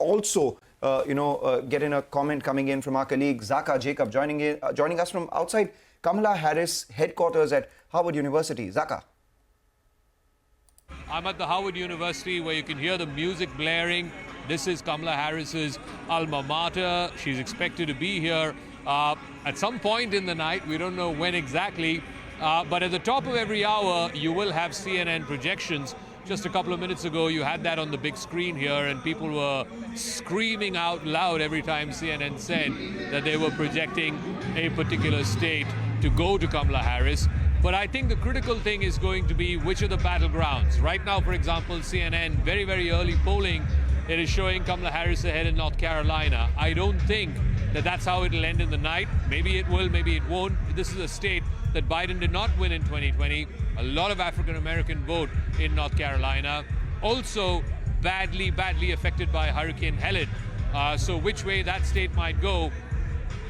also, get in a comment coming in from our colleague Zakka Jacob, joining us from outside Kamala Harris headquarters at Harvard University. Zakka. I'm at the Harvard University where you can hear the music blaring. This is Kamala Harris's alma mater. She's expected to be here at some point in the night. We don't know when exactly. But at the top of every hour, you will have CNN projections. Just a couple of minutes ago, you had that on the big screen here, and people were screaming out loud every time CNN said that they were projecting a particular state to go to Kamala Harris. But I think the critical thing is going to be which are the battlegrounds. Right now, for example, CNN, very, very early polling, it is showing Kamala Harris ahead in North Carolina. I don't think that that's how it'll end in the night. Maybe it will, maybe it won't. This is a state that Biden did not win in 2020. A lot of African-American vote in North Carolina. Also badly affected by Hurricane Helen. So which way that state might go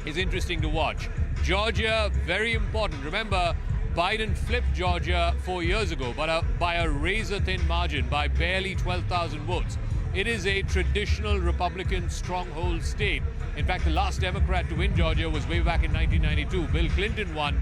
is interesting to watch. Georgia, very important. Remember, Biden flipped Georgia 4 years ago, but by a razor-thin margin, by barely 12,000 votes. It is a traditional Republican stronghold state. In fact, the last Democrat to win Georgia was way back in 1992. Bill Clinton won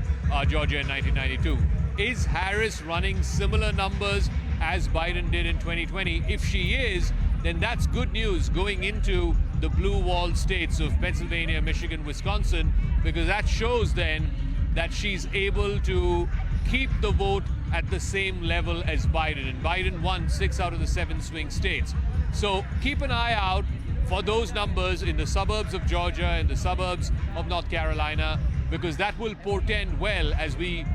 Georgia in 1992. Is Harris running similar numbers as Biden did in 2020? If she is, then that's good news going into the blue wall states of Pennsylvania, Michigan, Wisconsin, because that shows then that she's able to keep the vote at the same level as Biden. And Biden won 6 out of the 7 swing states. So keep an eye out for those numbers in the suburbs of Georgia and the suburbs of North Carolina, because that will portend well as we,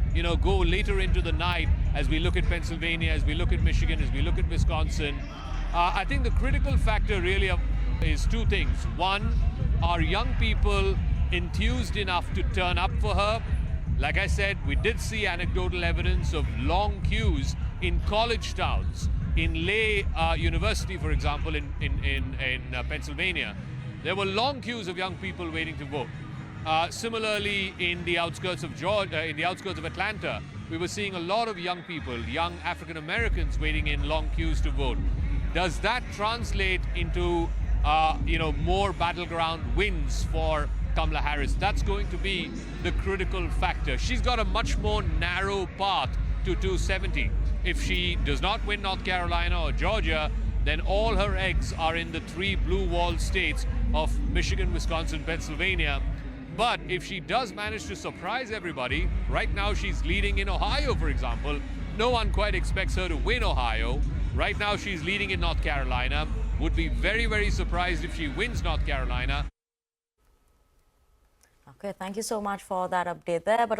go later into the night, as we look at Pennsylvania, as we look at Michigan, as we look at Wisconsin. I think the critical factor really is 2 things. One, are young people enthused enough to turn up for her? Like I said, we did see anecdotal evidence of long queues in college towns. In Lay University, for example, in Pennsylvania, there were long queues of young people waiting to vote. Similarly, in the outskirts of in the outskirts of Atlanta, we were seeing a lot of young people, young African Americans, waiting in long queues to vote. Does that translate into more battleground wins for Kamala Harris? That's going to be the critical factor. She's got a much more narrow path to 270. If she does not win North Carolina or Georgia, then all her eggs are in the 3 blue wall states of Michigan, Wisconsin, Pennsylvania. But if she does manage to surprise everybody, right now she's leading in Ohio, for example. No one quite expects her to win Ohio. Right now she's leading in North Carolina. Would be very, very surprised if she wins North Carolina. Okay, thank you so much for that update there. But